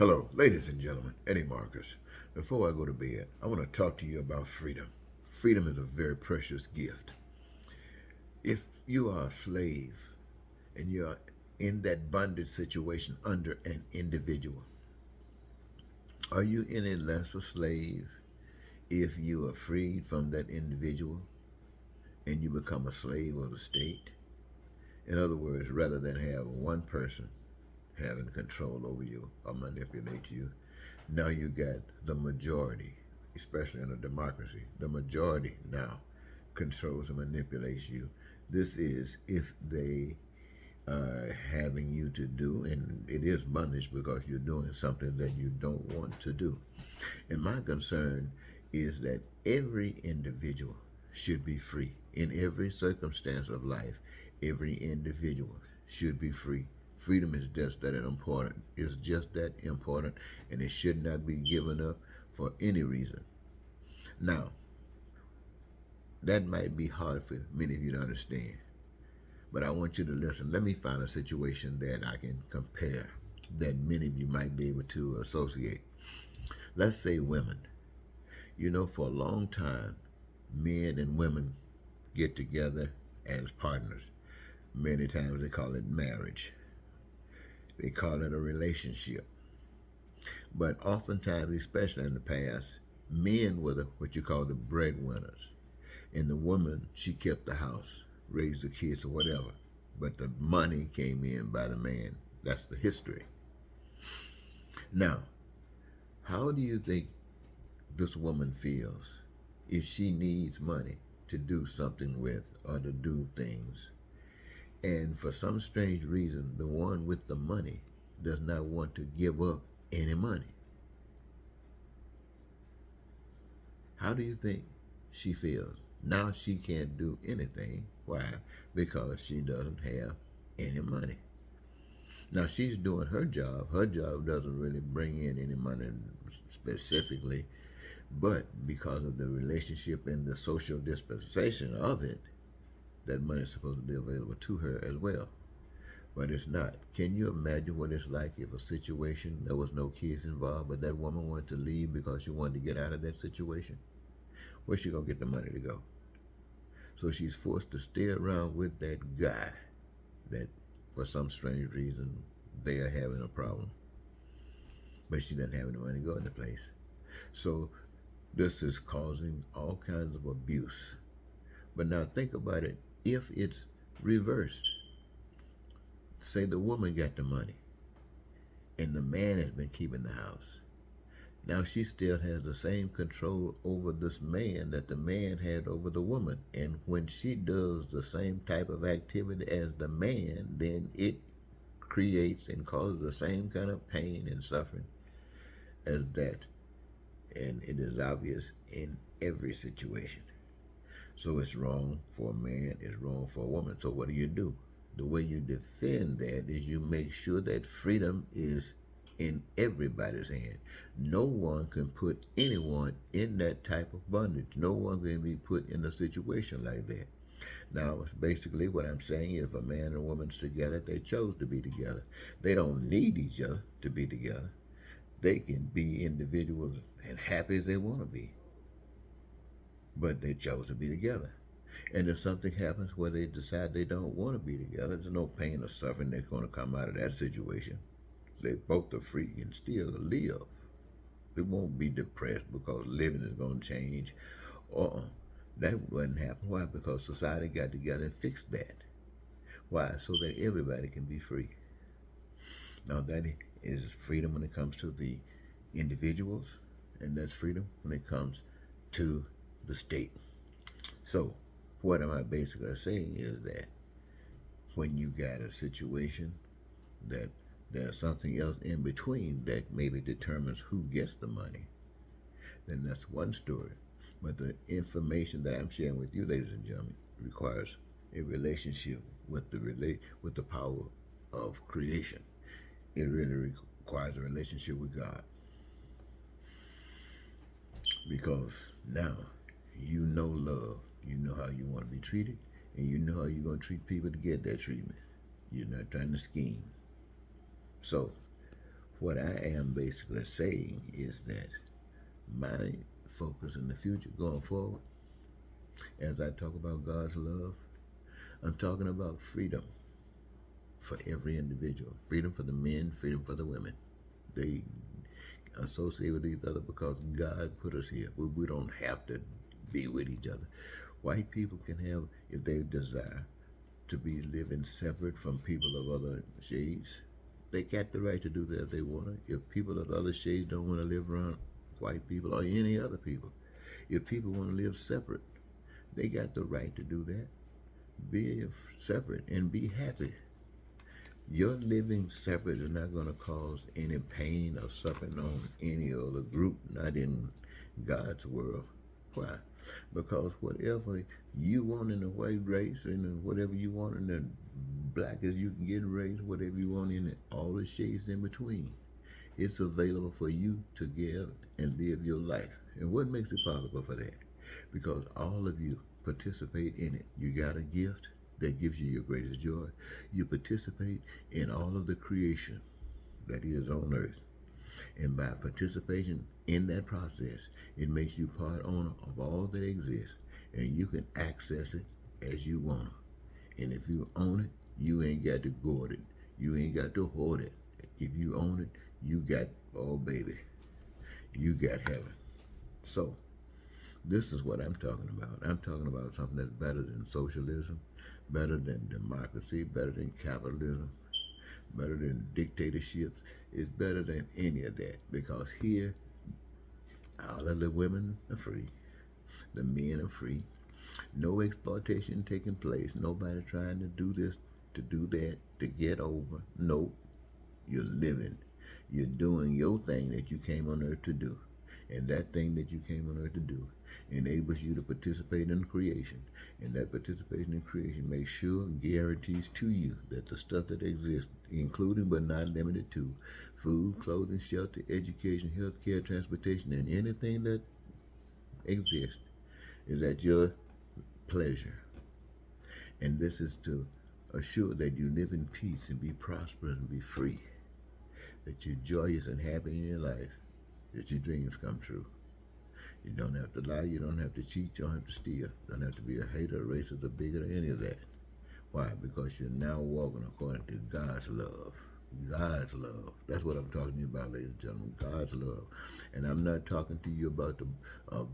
Hello, ladies and gentlemen, Eddie Marcus. Before I go to bed, I want to talk to you about freedom. Freedom is a very precious gift. If you are a slave and you're in that bondage situation under an individual, are you any less a slave if you are freed from that individual and you become a slave of the state? In other words, rather than have one person having control over you or manipulate you, now you got the majority, especially in a democracy. The majority now controls and manipulates you. This is if they are having you to do, and it is bondage because you're doing something that you don't want to do. And my concern is that every individual should be free. In every circumstance of life, every individual should be free. Freedom is just that important. It's just that important, and it should not be given up for any reason. Now, that might be hard for many of you to understand, but I want you to listen. Let me find a situation that I can compare that many of you might be able to associate. Let's say women. You know, for a long time, men and women get together as partners. Many times they call it marriage. They call it a relationship. But oftentimes, especially in the past, men were what you call the breadwinners. And the woman, she kept the house, raised the kids or whatever. But the money came in by the man. That's the history. Now, how do you think this woman feels if she needs money to do something with or to do things? And for some strange reason, the one with the money does not want to give up any money. How do you think she feels? Now she can't do anything. Why? Because she doesn't have any money. Now she's doing her job. Her job doesn't really bring in any money specifically, but because of the relationship and the social dispensation of it, that money is supposed to be available to her as well. But it's not. Can you imagine what it's like if a situation, there was no kids involved, but that woman wanted to leave because she wanted to get out of that situation? Where's she going to get the money to go? So she's forced to stay around with that guy that, for some strange reason, they are having a problem. But she doesn't have any money to go into place. So this is causing all kinds of abuse. But now think about it. If it's reversed, say the woman got the money and the man has been keeping the house. Now she still has the same control over this man that the man had over the woman. And when she does the same type of activity as the man, then it creates and causes the same kind of pain and suffering as that. And it is obvious in every situation. So it's wrong for a man, it's wrong for a woman. So what do? The way you defend that is you make sure that freedom is in everybody's hand. No one can put anyone in that type of bondage. No one can be put in a situation like that. Now, basically what I'm saying, if a man and a woman's together, they chose to be together. They don't need each other to be together. They can be individuals and happy as they want to be. But they chose to be together. And if something happens where they decide they don't want to be together, there's no pain or suffering that's going to come out of that situation. They both are free and still live. They won't be depressed because living is going to change. That wouldn't happen. Why? Because society got together and fixed that. Why? So that everybody can be free. Now that is freedom when it comes to the individuals, and that's freedom when it comes to the state. So what am I basically saying is that when you got a situation that there's something else in between that maybe determines who gets the money, then that's one story. But the information that I'm sharing with you, ladies and gentlemen, requires a relationship with the power of creation. It really requires a relationship with God, because now you know love, you know how you want to be treated, and you know how you're going to treat people to get that treatment. You're not trying to scheme. So what I am basically saying is that my focus in the future going forward, as I talk about God's love, I'm talking about freedom for every individual. Freedom for the men, freedom for the women. They associate with each other because God put us here. We don't have to be with each other. White people can have, if they desire, to be living separate from people of other shades. They got the right to do that if they want to. If people of other shades don't want to live around white people or any other people, if people want to live separate, they got the right to do that. Be separate and be happy. Your living separate is not going to cause any pain or suffering on any other group, not in God's world. Why? Because whatever you want in the white race and whatever you want in the black as you can get race, whatever you want in it, all the shades in between, it's available for you to give and live your life. And what makes it possible for that? Because all of you participate in it. You got a gift that gives you your greatest joy. You participate in all of the creation that is on earth. And by participation in that process, it makes you part owner of all that exists. And you can access it as you want it. And if you own it, you ain't got to guard it. You ain't got to hoard it. If you own it, you got, oh baby, you got heaven. So, this is what I'm talking about. I'm talking about something that's better than socialism, better than democracy, better than capitalism, better than dictatorships. It's better than any of that because here, all of the women are free. The men are free. No exploitation taking place. Nobody trying to do this, to do that, to get over. Nope. You're living. You're doing your thing that you came on earth to do. And that thing that you came on earth to do enables you to participate in creation. And that participation in creation makes sure, guarantees to you that the stuff that exists, including but not limited to food, clothing, shelter, education, healthcare, transportation, and anything that exists, is at your pleasure. And this is to assure that you live in peace and be prosperous and be free, that you're joyous and happy in your life, that your dreams come true. You don't have to lie, you don't have to cheat, you don't have to steal, you don't have to be a hater, a racist, a bigot, or any of that. Why? Because you're now walking according to God's love. God's love. That's what I'm talking to you about, ladies and gentlemen. God's love. And I'm not talking to you about the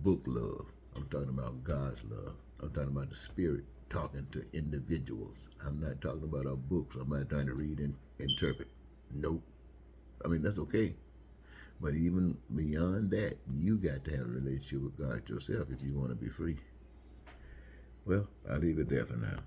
book love. I'm talking about God's love. I'm talking about the Spirit talking to individuals. I'm not talking about our books. I'm not trying to read and interpret. Nope. I mean, that's okay. But even beyond that, you got to have a relationship with God yourself if you want to be free. Well, I'll leave it there for now.